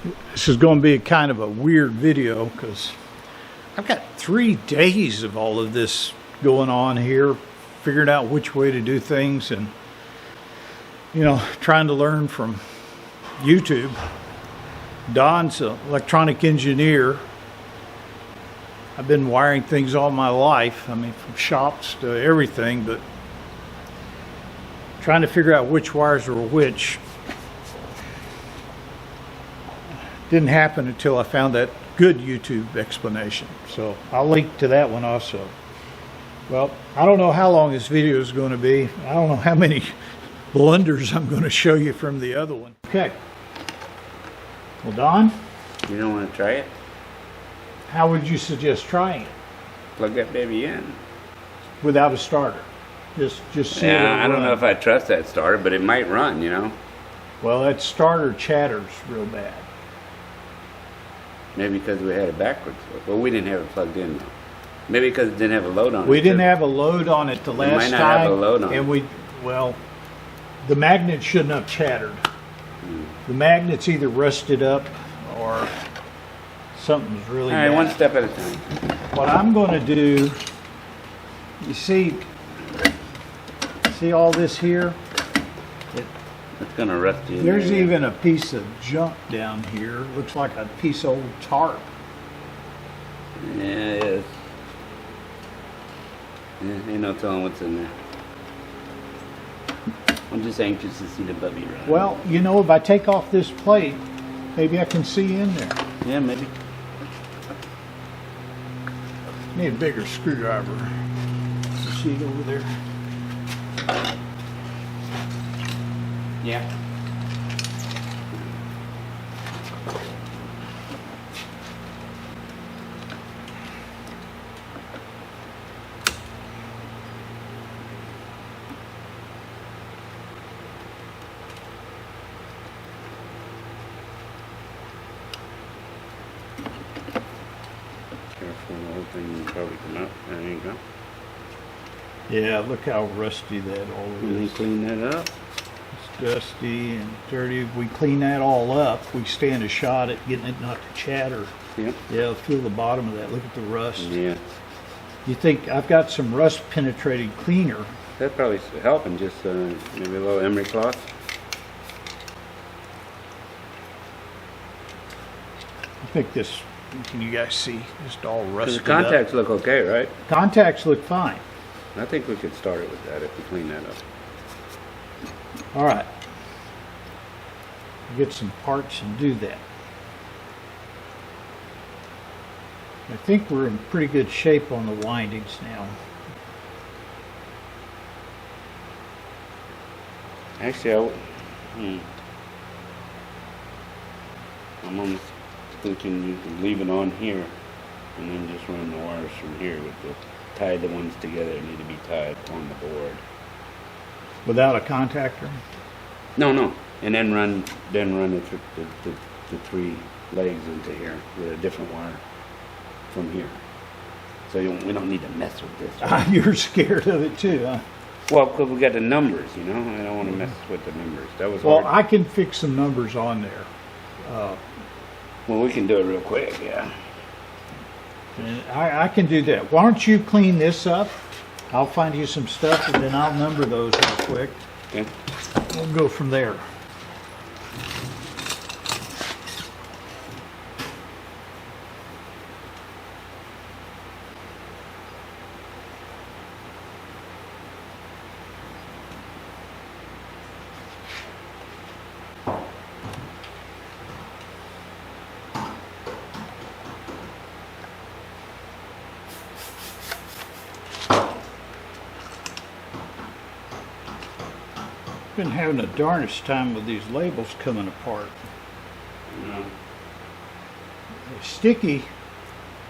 This is going to be kind of a weird video because I've got 3 days of all of this going on here, figuring out which way to do things, and trying to learn from YouTube. Don's an electronic engineer. I've been wiring things all my life. I mean, from shops to everything, but trying to figure out which wires were which didn't happen until I found that good YouTube explanation. So I'll link to that one also. Well, I don't know how long this video is going to be. I don't know how many blunders I'm going to show you from the other one. Okay. Well, Don? You don't want to try it? How would you suggest trying it? Plug that baby in. Without a starter? Just see it Yeah, I don't run. know if I trust that starter, but it might run, Well, that starter chatters real bad. Maybe because we had it backwards. Well, we didn't have it plugged in, though. Maybe because it didn't have a load on it. We didn't have a load on it the last might not time. have a load on and it. The magnet shouldn't have chattered. The magnet's either rusted up or something's really All right, bad. one step at a time. What I'm going to do, you see all this here? It's going to rust you. There's even a piece of junk down here. Looks like a piece of old tarp. Yeah, it is. Yeah, ain't no telling what's in there. I'm just anxious to see the bubby run. Well, if I take off this plate, maybe I can see in there. Yeah, maybe. Need a bigger screwdriver. You see it over there? Yeah. Careful, the whole thing will probably come out. There you go. Yeah, look how rusty that all And then is. clean that up. It's dusty and dirty. If we clean that all up, we stand a shot at getting it not to chatter. Yep. Yeah, feel the bottom of that. Look at the rust. Yeah. You think I've got some rust penetrating cleaner? That'd probably help, and just maybe a little emery cloth. I think this, can you guys see? Just all Because rusted the contacts look okay, right? up. Contacts look fine. I think we could start it with that if we clean that up. All right. Get some parts and do that. I think we're in pretty good shape on the windings now. Actually, I'm almost thinking you could leave it on here and then just run the wires from here tie the ones together that need to be tied on the board. Without a contactor? No. And then run the 3 legs into here with a different wire from here. So we don't need to mess with this. Right? You're scared of it too, huh? Well, because we got the numbers, I don't want to mess with the numbers. That was Well, hard. I can fix some numbers on there. Well, we can do it real quick, yeah. And I can do that. Why don't you clean this up? I'll find you some stuff and then I'll number those real quick. Okay. We'll go from there. Been having a darnest time with these labels coming apart. No. They're sticky,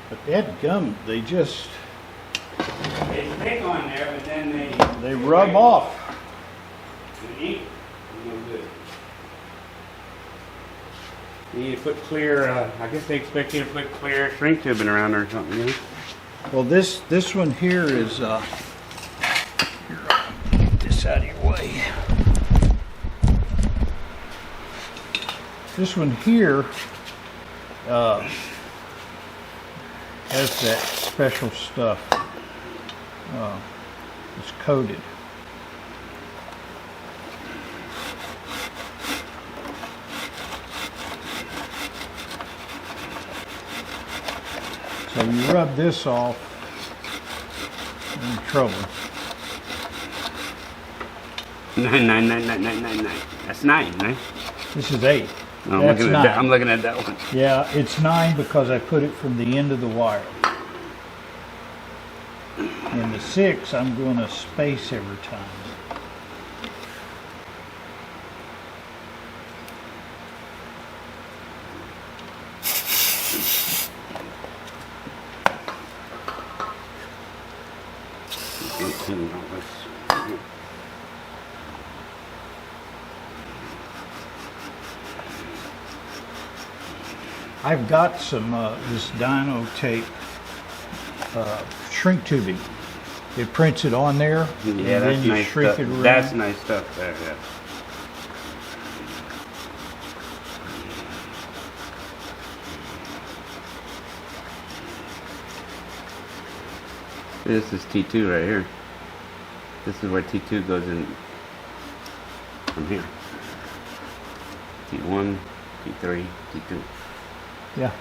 but that gum, they just They stick on there, but then they rub off. The ink is no good. You need to put clear, I guess they expect you to put clear shrink tubing around or something, Well, this one here is here, get this out of your way. This one here has that special stuff. It's coated. So you rub this off, you're in trouble. 9. That's 9, right? This is 8. No, That's 9. I'm looking at that one. Yeah, it's 9 because I put it from the end of the wire. And the 6, I'm going to space every time. I've got some this dyno tape shrink tubing. It prints it on there, Yeah, and that's then you nice shrink stuff. it around. That's nice stuff there, yeah. This is T2 right here. This is where T2 goes in from here. T1, T3, T2. Yeah.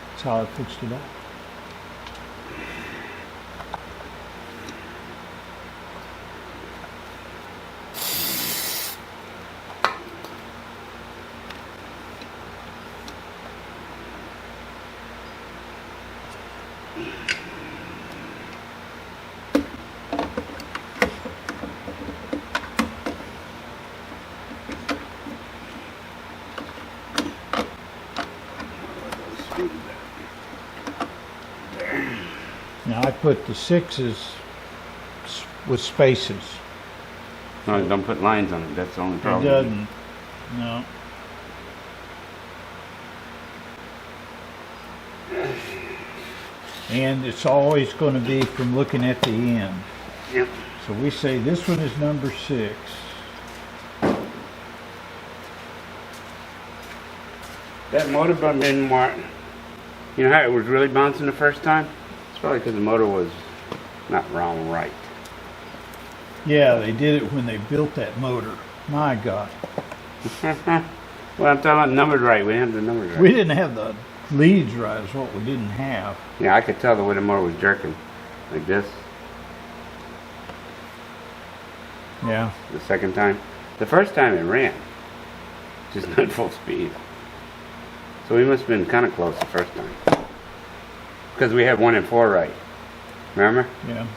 That's how I fixed it up. Now I put the 6s with spaces. No, don't put lines on it. That's the only It problem. doesn't. No. And it's always going to be from looking at the end. Yep. So we say this one is number 6. That motor button didn't work. You know how it was really bouncing the first time? It's probably because the motor was not round right. Yeah, they did it when they built that motor. My God. Well, I'm talking about numbered right. We didn't have the numbers right. We didn't have the leads right, is what we didn't have. Yeah, I could tell the way the motor was jerking. Like this. Yeah. The second time. The first time it ran. Just not full speed. So we must have been kind of close the first time. Because we had 1 and 4 right. Remember? Yeah.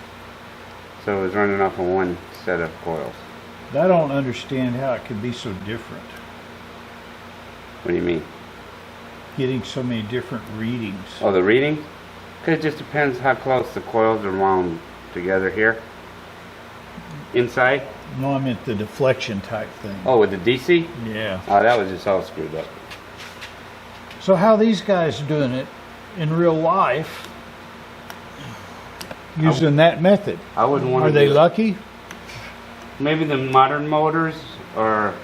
So it was running off of one set of coils. I don't understand how it could be so different. What do you mean? Getting so many different readings. Oh, the reading? Because it just depends how close the coils are wound together here. Inside? No, I meant the deflection type thing. Oh, with the DC? Yeah. Oh, that was just all screwed up. So how these guys doing it in real life using that method? I wouldn't want to Are they do it. lucky? Maybe the modern motors are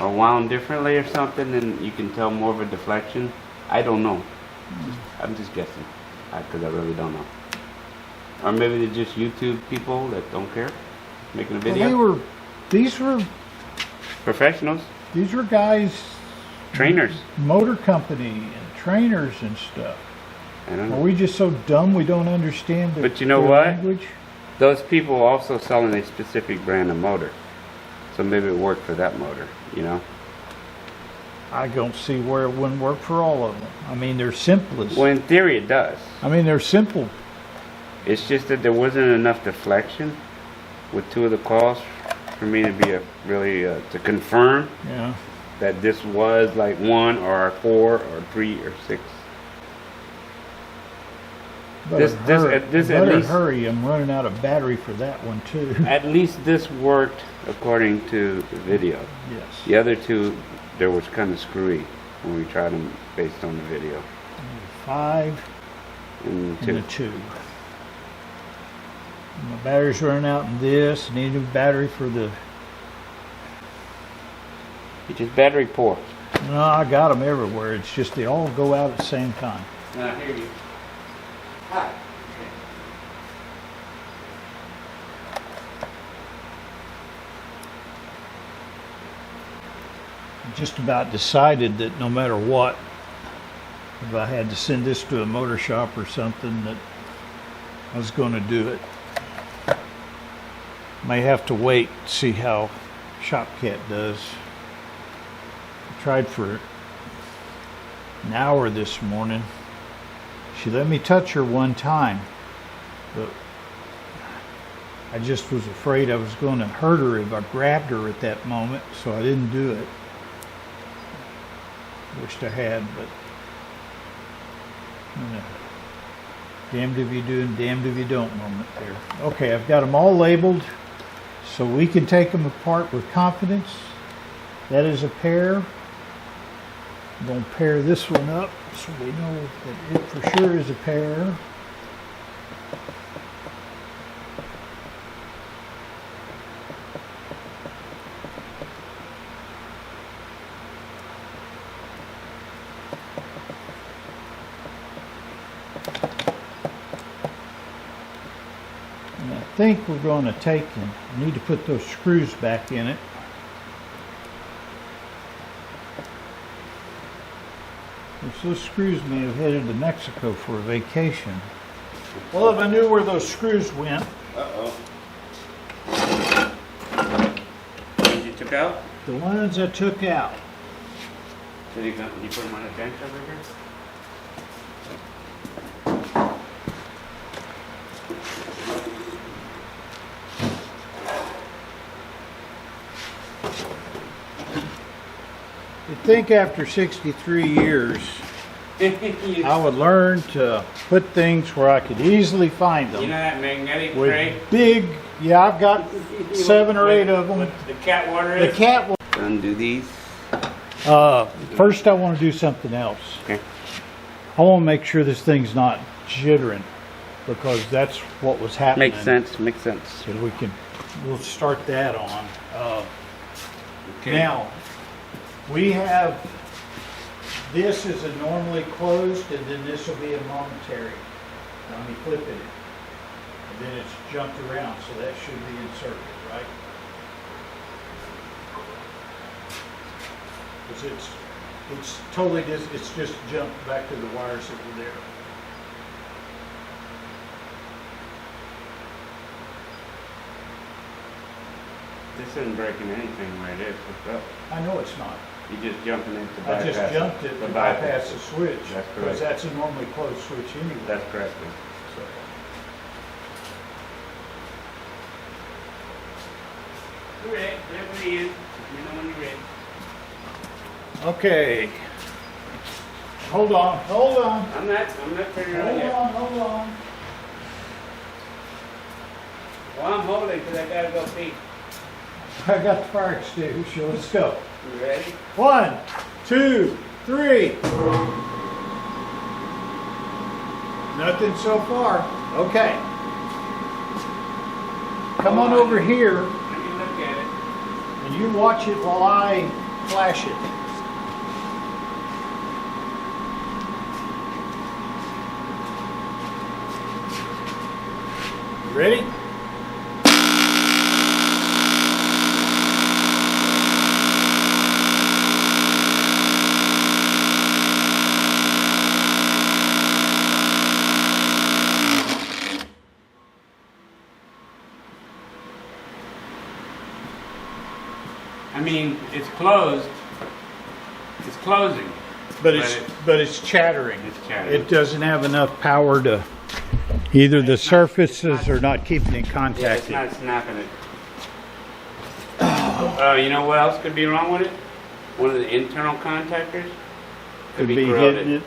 wound differently or something, and you can tell more of a deflection. I don't know. I'm just guessing, because I really don't know. Or maybe they're just YouTube people that don't care, making a video. Well, these were Professionals, guys, trainers. motor company and trainers and stuff. I don't Are know. we just so dumb we don't understand the But you know their what? language? Those people also selling a specific brand of motor, so maybe it worked for that motor. You know. I don't see where it wouldn't work for all of them. I mean, they're simplest. Well, in theory, it does. I mean, they're simple. It's just that there wasn't enough deflection with 2 of the coils for me to be really to confirm Yeah. that this was like 1 or 4 or 3 or 6. Better this at better least- hurry. I'm running out of battery for that one too. At least this worked according to the video. Yes. The other 2, there was kind of screwy when we tried them based on the video. 5 And and a 2. 2. My battery's running out in this. Need a new battery for the. It's just battery poor. No, I got them everywhere. It's just they all go out at the same time. I hear you. Hi. Just about decided that no matter what, if I had to send this to a motor shop or something, that I was going to do it. May have to wait to see how Shopcat does. I tried for an hour this morning. She let me touch her one time, but I just was afraid I was going to hurt her if I grabbed her at that moment, so I didn't do it. Wished I had, but damned if you do and damned if you don't moment there. Okay, I've got them all labeled so we can take them apart with confidence. That is a pair. I'm going to pair this one up so we know that it for sure is a pair. I think we're going to take and need to put those screws back in it. Those screws may have headed to Mexico for a vacation. Well, if I knew where those screws went. Ones you took out? The ones I took out. So you put them on a bench over here? You'd think after 63 years, I would learn to put things where I could easily find them. You know that magnetic with tray? big, yeah, I've got 7 or 8 of them. The cat water The is? cat. Undo these. First, I want to do something else. Okay. I want to make sure this thing's not jittering, because that's what was happening. Makes sense. Makes sense. So we'll start that on. Okay. Now, we have, this is a normally closed, and then this will be a momentary. Let me flip it. And then it's jumped around, so that should be inserted, right? Because it's totally, it's just jumped back to the wires that were there. This isn't breaking anything where it is. What's up? I know it's not. You're just jumping into I bypass. just jumped it to bypass the switch. That's Because correct. that's a normally closed switch anyway. That's correct. So. You're ready. There it is. You know when you're ready. Okay. Hold on. I'm not figuring out yet. Hold on. Well, I'm holding because I gotta go pee. I got the fire extinguisher. Let's go. You ready? 1, 2, 3. Nothing so far. Okay. Come on over here Let me look at it. and you watch it while I flash it. You ready? I mean, it's closed. It's closing. But it's chattering. It's chattering. It doesn't have enough power to either the surfaces are not keeping it Yeah, it's contacted. not snapping it. You know what else could be wrong with it? One of the internal contactors Could be corroded. hitting it.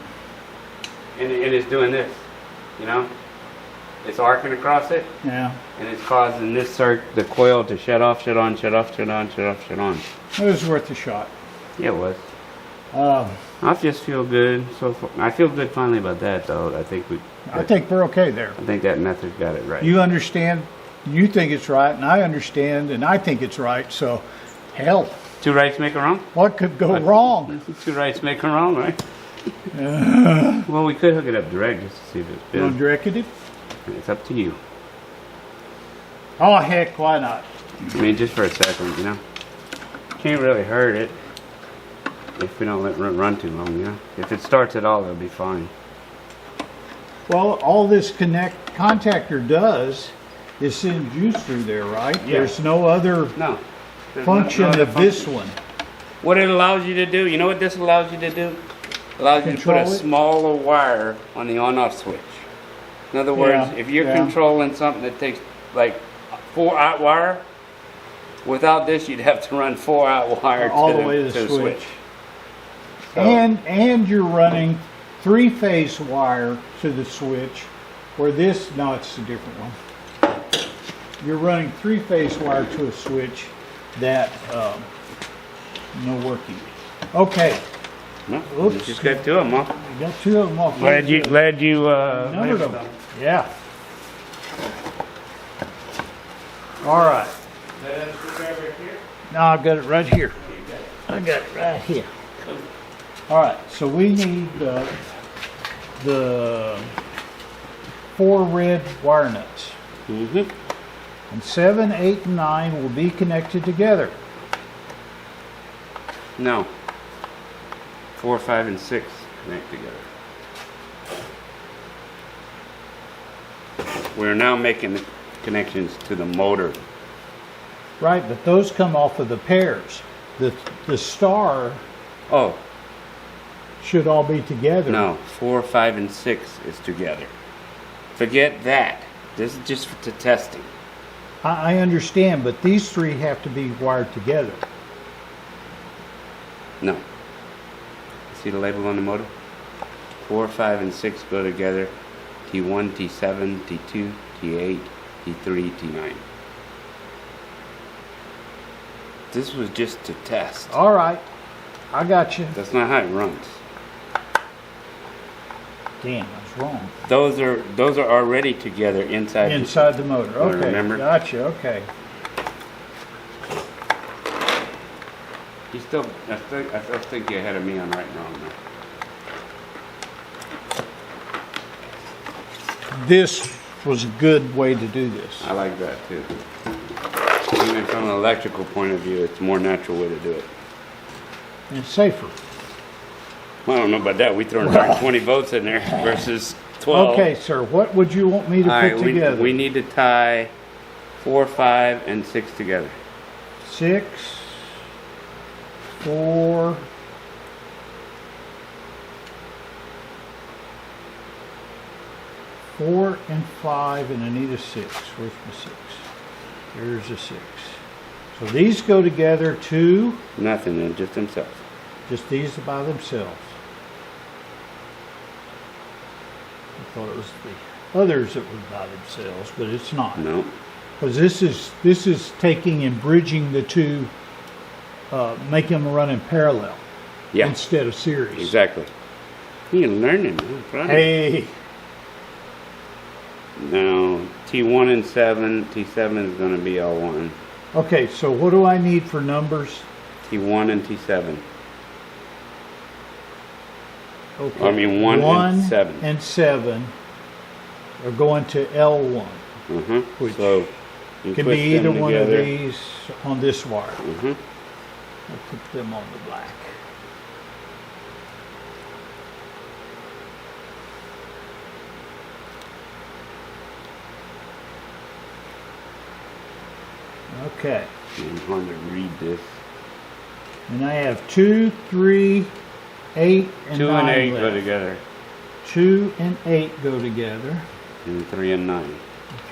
And it's doing this, you know? It's arcing across it, Yeah. and it's causing this the coil to shut off, shut on, shut off, shut on, shut off, shut on. It was worth a shot. Yeah, it was. Uh, I just feel good. So I feel good finally about that, though. I think I think we're okay there. I think that method got it right. You understand, you think it's right, and I understand, and I think it's right, so hell, Two rights make a wrong? What could go wrong? Two rights make a wrong, right? Well, we could hook it up direct just to see if it's You want big. directed it? It's up to you. Oh, heck, why not? I mean, just for a second, you know? Can't really hurt it if we don't let it run too long, you know? If it starts at all, it'll be fine. Well, all this contactor does is send juice through there, right? Yeah. There's no other No. There's function no other of this function. one. What it allows you to do, you know what this allows you to do? Allows you to put a Control it? smaller wire on the on-off switch. In other words, Yeah, if you're yeah. controlling something that takes like 4-out wire, without this you'd have to run 4-out wire All to the way to the to switch. So, And you're running 3-phase wire to the switch, where this, no, it's a different one. You're running 3-phase wire to a switch that, no working. Okay, no, Oops. you just got two of them, huh? we got 2 of them off. Glad you Numbered them. Yeah. All right. No, I've got it right here. I got it right here. All right, so we need the 4 red wire nuts. Mm-hmm. And 7, 8, and 9 will be connected together. No. 4, 5, and 6 connect together. We're now making the connections to the motor. Right, but those come off of the pairs. The star Oh, should all be together. no. 4, 5, and 6 is together. Forget that. This is just to testing. I understand, but these 3 have to be wired together. No. See the label on the motor? 4, 5, and 6 go together. T1, T7, T2, T8, T3, T9. This was just to test. All right, I got you. That's not how it runs. Damn, I was wrong. Those are already together inside. Inside the motor. Oh, Okay, remember? gotcha. Okay. You still, I still think you're ahead of me on right now. This was a good way to do this. I like that too. Even from an electrical point of view, it's a more natural way to do it. And it's safer. Well, I don't know about that. We throw 120 volts in there versus 12. Okay, sir, what would you want me to All put right, together? we need to tie 4, 5, and 6 together. 6, 4, 4 and 5, and I need a 6. Where's my 6? There's a 6. So these go together to Nothing, then just themselves. just these by themselves. I thought it was the others that were by themselves, but it's not. No. Because this is taking and bridging the two, making them run in parallel Yeah. instead of series. Exactly. You're learning, man. Right. Hey, Now, T1 and 7, T7 is going to be all one. okay, so what do I need for numbers? T1 and T7. Okay. I mean, 1 and 7. and 7 are going to L1. Mm-hmm. Which So, you Can twist be either them one of together. these on this wire. Mm-hmm. I'll put them on the black. Okay, I'm going to read this. and I have 2, 3, 8, and 2 9 and 8 left. go together, 2 and 8 go together. and 3 and 9.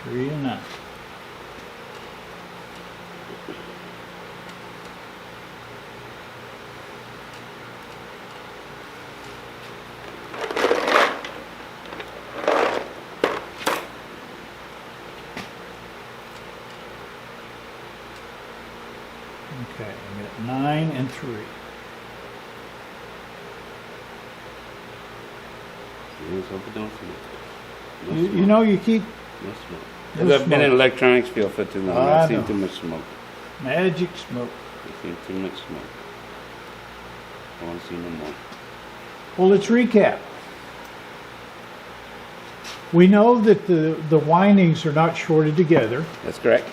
3 and 9. Okay, I got 9 and 3. Let's hope it don't smoke. No You smoke. know, you keep No smoke. No Because I've been in smoke. electronics field for too long. I I've seen know. too much smoke. magic smoke. I've seen too much smoke. I want to see no more. Well, let's recap. We know that the windings are not shorted together. That's correct.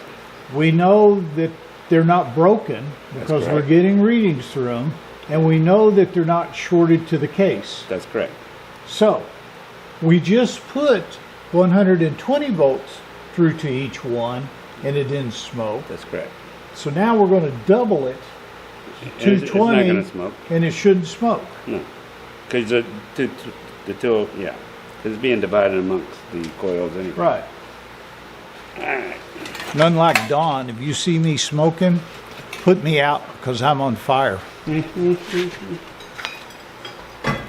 We know that they're not broken because we're correct. getting readings through them. And we know that they're not shorted to the case. That's correct. So, we just put 120 volts through to each one, and it didn't smoke. That's correct. So now we're going to double it to It's not 220, going to smoke. and it shouldn't smoke. No. Because the two, yeah. 'Cause it's being divided amongst the coils anyway. Right. Alright. None like Dawn. If you see me smoking, put me out because I'm on fire.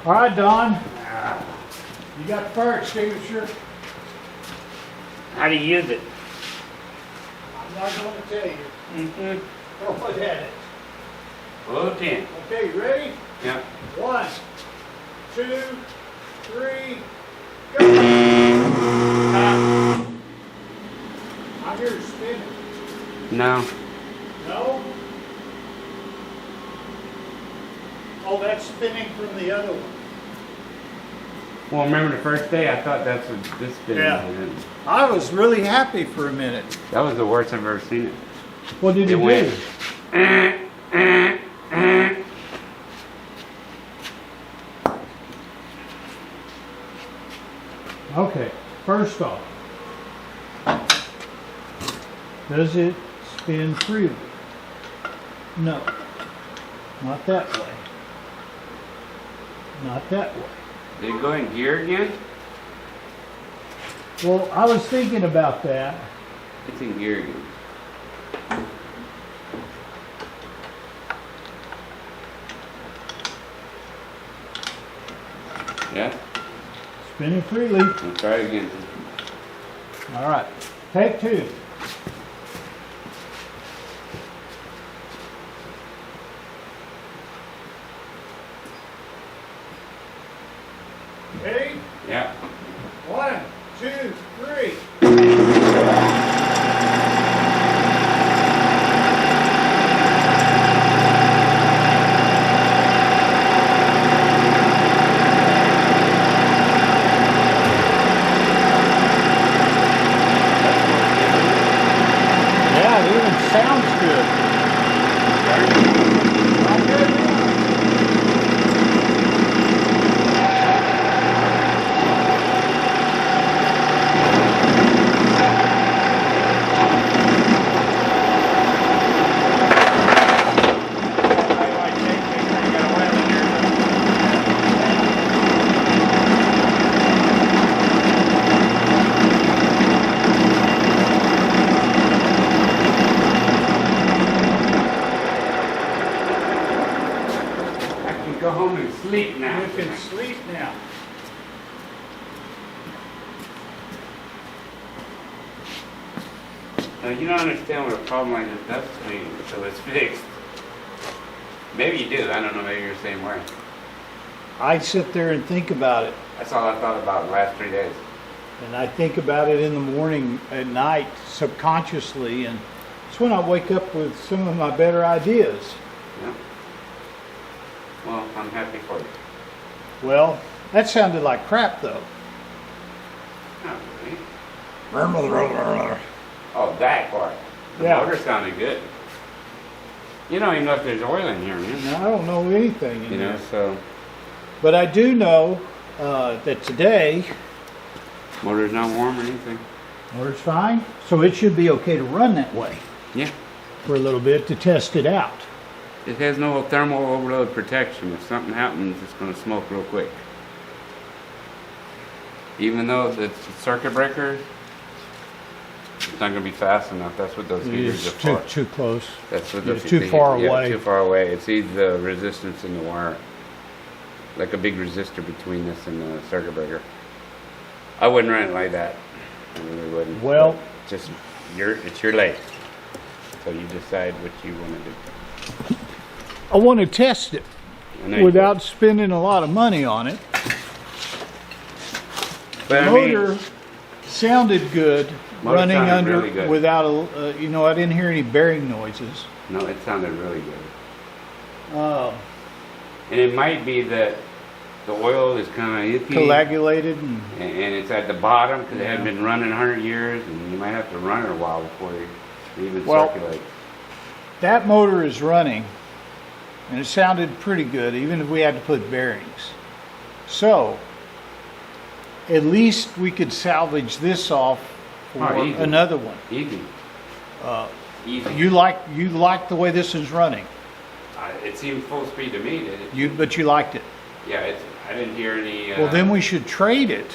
All right, Dawn. You got the fire extinguisher? How do you use it? I'm not going to tell you. Throw it at it. Below 10. Okay, you ready? Yeah. 1, 2, 3, go! I hear it spinning. No. No? Oh, that's spinning from the other one. Well, remember the first day? I thought that's what this spinning Yeah. was. I was really happy for a minute. That was the worst I've ever seen it. What did It it went. do? Okay, first off, does it spin freely? No, not that way. Not that way. Did it go in gear again? Well, I was thinking about that. It's in gear again. Yeah? Spinning freely. I'll try it again. All right, take 2. Ready? Yeah. 1, 2, 3. Yeah, it even sounds good. Not good now. Go home and sleep now. You can sleep now. Now, you don't understand what a problem like this does to me until it's fixed. Maybe you do. I don't know. Maybe you're the same way. I sit there and think about it, That's all I thought about the last 3 days. and I think about it in the morning, at night, subconsciously, and it's when I wake up with some of my better ideas. Yeah. Well, I'm happy for you. Well, that sounded like crap, though. Not really. Oh, that part. The Yeah. motor sounded good. You don't even know if there's oil in here, man. Now, I don't know anything in You know, there. so But I do know that today, motor's not warm or anything. motor's fine, so it should be okay to run that way Yeah. for a little bit to test it out. It has no thermal overload protection. If something happens, it's going to smoke real quick. Even though the circuit breaker, it's not going to be fast enough. That's what those heaters It's are for. too close. That's what Yeah, those too far yeah, away. Too far away. It sees the resistance in the wire, like a big resistor between this and the circuit breaker. I wouldn't run it like that. I really wouldn't. Well- But just it's your lathe, so you decide what you want to do. I want to test it I know you without spending a lot of money on it. But I Motor mean, Sounded good. Motor Running sounded under really good. without a, you know, I didn't hear any bearing noises. No, it sounded really good. Uh, And it might be that the oil is kind of icky. coagulated and And it's at the bottom because it Yeah. hadn't been running 100 years, and you might have to run it a while before you even Well, circulate. that motor is running, and it sounded pretty good, even if we had to put bearings. So, at least we could salvage this off for Oh, easy. another one. Easy. Easy. You like the way this is running. It seemed full speed to me. Did it? But you liked it. Yeah, I didn't hear any. Well, then we should trade it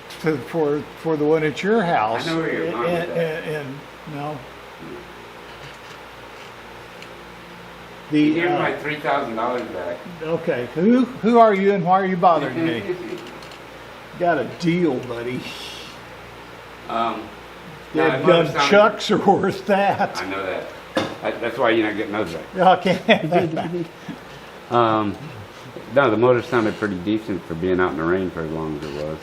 for the one at your house. I know where you're going with that. And no. You The give my $3,000 back. okay. Who are you and why are you bothering me? Got a deal, buddy. No, Dead the gun motor sounded- chucks are worth that. I know that. That's why you're not getting those back. Okay. No, the motor sounded pretty decent for being out in the rain for as long as it was.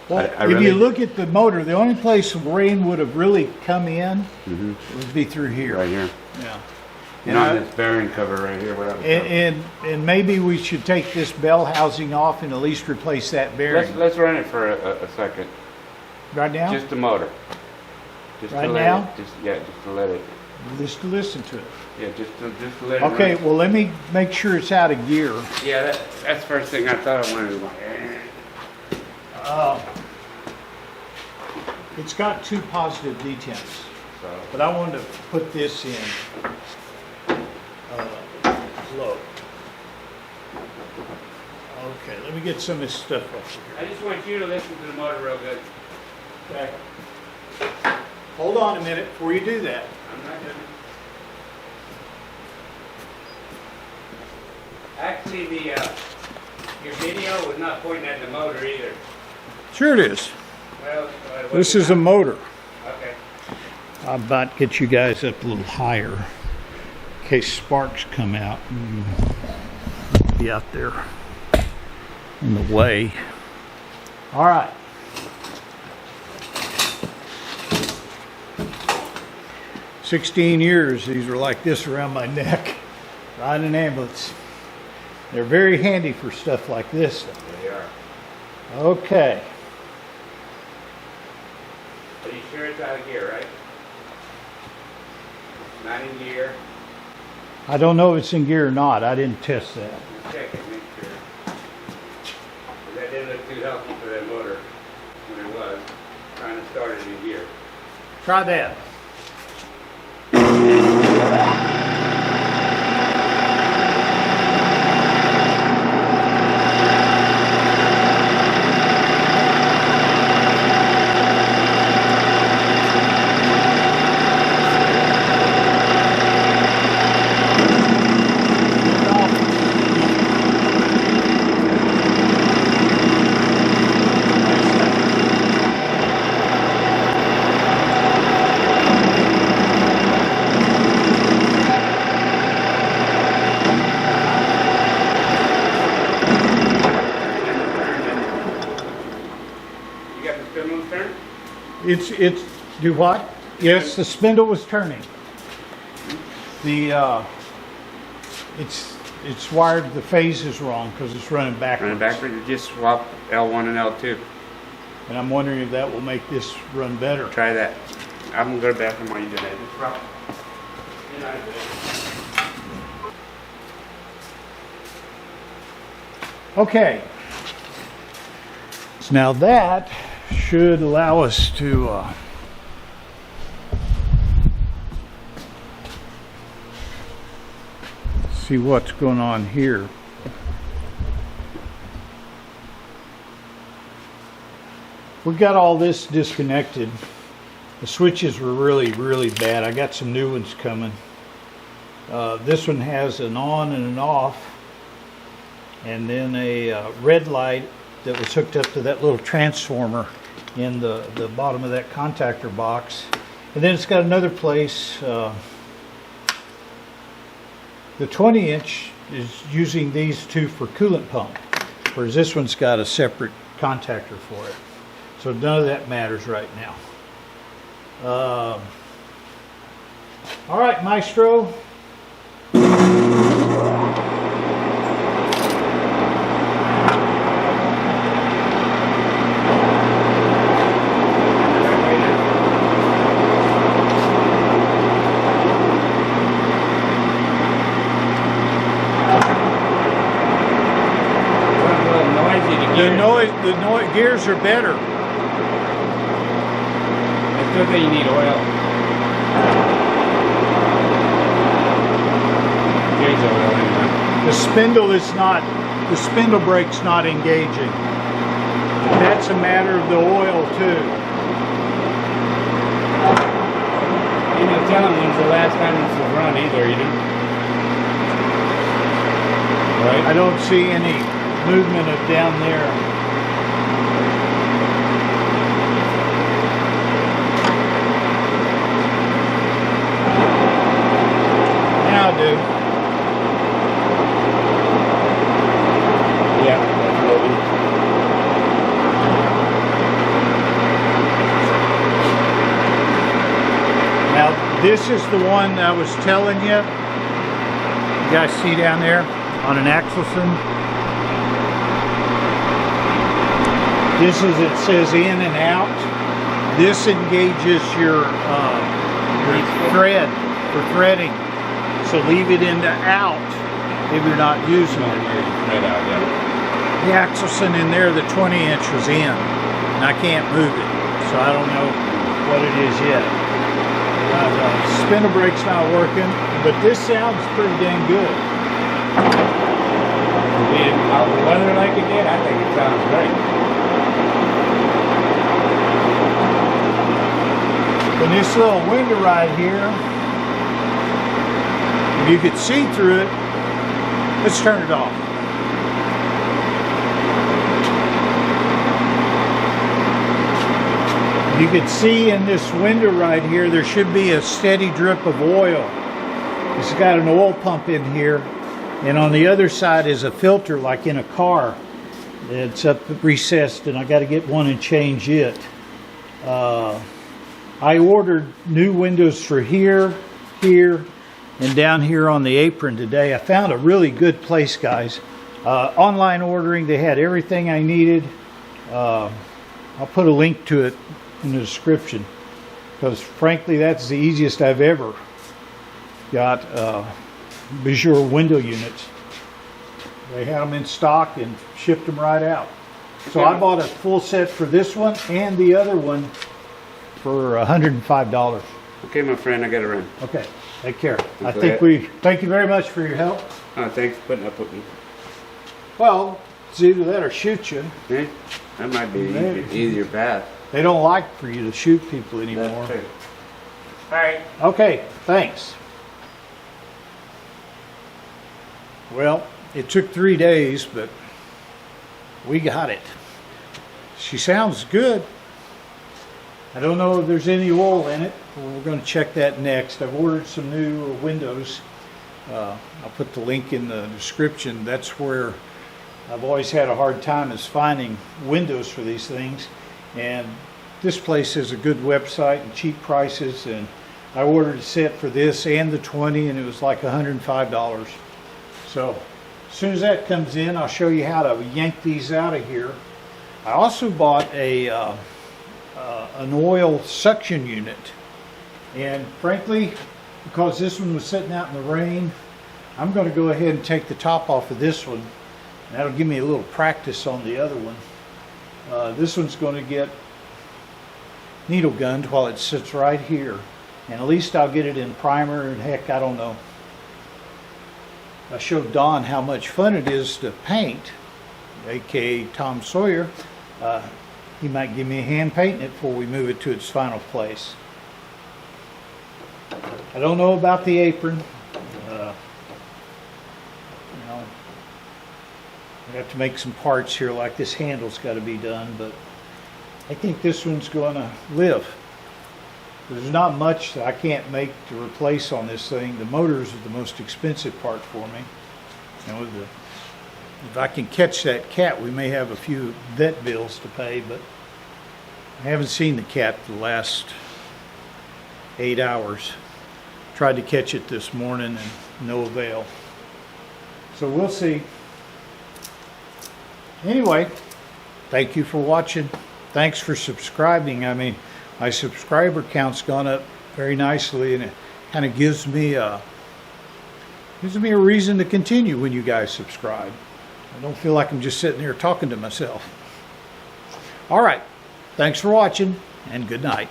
Well, I if really- you look at the motor, the only place rain would have really come in would be through here. Right here. Yeah. Not And, this bearing cover right here. What else? and maybe we should take this bell housing off and at least replace that bearing. Let's run it for a second. Right now? Just the motor. Just Right to let now? It, just to let it. Just to listen to it. Yeah, just to let it. Okay, run. well, let me make sure it's out of gear. Yeah, that's the first thing I thought I wanted to do. It's got 2 positive detents, So, but I wanted to put this in low. Okay, let me get some of this stuff off I just want you to listen to the motor real good. here. Okay. Hold on a minute before you do that. I'm not gonna. Actually, your video was not pointing at the motor either. Sure it is. Well, This is a motor. Okay. I might get you guys up a little higher in case sparks come out and be out there in the way. All right. "16 years, these were like this around my neck, riding an ambulance. They're very handy for stuff like this. They are. Okay. Are you sure it's out of gear, right? Not in gear. I don't know if it's in gear or not. I didn't test that. Check it, make sure. 'Cause that didn't look too healthy for that motor when it was trying to start it in gear. Try that. You got the spindle turned? It's do what? Yes, the spindle was turning. The it's wired. The phase is wrong because it's running backwards. Running backwards, you just swap L1 and L2. And I'm wondering if that will make this run better. Try that. I'm gonna go to the bathroom while you do that. Just swap. You know how to do it. Okay. So now that should allow us to see what's going on here. We got all this disconnected. The switches were really bad. I got some new ones coming. This one has an on and an off, and then a red light that was hooked up to that little transformer in the bottom of that contactor box. And then it's got another place. The 20-inch is using these two for coolant pump, whereas this one's got a separate contactor for it. So none of that matters right now. All right, Maestro. The noise gears are better. I still think you need oil. There's oil in there. The spindle brake's not engaging. That's a matter of the oil too. You're not telling when's the last time this was run either, you know? Right? I don't see any movement of down there. Now I do. Yeah, that's loading. Now this is the one I was telling you. You guys see down there on an Axelson? This is, it says in and out. This engages your thread for threading. So leave it into out if you're not using it. Right out, yeah. The Axelson in there, the 20-inch was in, and I can't move it. So I don't know what it is yet. The spindle brake's not working, but this sounds pretty dang good. Being out the weather like it did, I think it sounds great. And this little window right here, if you could see through it, let's turn it off. You can see in this window right here, there should be a steady drip of oil. It's got an oil pump in here, and on the other side is a filter like in a car. It's up recessed, and I got to get one and change it. I ordered new windows for here, and down here on the apron today. I found a really good place, guys. Online ordering, they had everything I needed. I'll put a link to it in the description, because frankly that's the easiest I've ever got Bijur window units. They had them in stock and shipped them right out. So I bought a full set for this one and the other one for $105. Okay, my friend, I gotta run. Okay, take care. I Go think ahead. thank you very much for your help. Thanks for putting up with me. Well, it's either that or shoot you. Yeah, that might be Maybe. easier path. They don't like for you to shoot people anymore. That's true. All right. Okay, thanks. Well, it took 3 days, but we got it. She sounds good. I don't know if there's any oil in it. We're going to check that next. I've ordered some new windows. I'll put the link in the description. That's where I've always had a hard time is finding windows for these things. And this place is a good website and cheap prices. And I ordered a set for this and the 20, and it was like $105. So as soon as that comes in, I'll show you how to yank these out of here. I also bought an oil suction unit, and frankly, because this one was sitting out in the rain, I'm going to go ahead and take the top off of this one. That'll give me a little practice on the other one. This one's going to get needle gunned while it sits right here, and at least I'll get it in primer, and heck, I don't know. I showed Don how much fun it is to paint, aka Tom Sawyer. He might give me a hand painting it before we move it to its final place. I don't know about the apron. I have to make some parts here, like this handle's got to be done, but I think this one's going to live. There's not much that I can't make to replace on this thing. The motors are the most expensive part for me. If I can catch that cat, we may have a few vet bills to pay, but I haven't seen the cat the last 8 hours. Tried to catch it this morning and no avail. So we'll see. Anyway, thank you for watching. Thanks for subscribing. I mean, my subscriber count's gone up very nicely, and it kind of gives me a reason to continue when you guys subscribe. I don't feel like I'm just sitting here talking to myself. All right. Thanks for watching, and good night.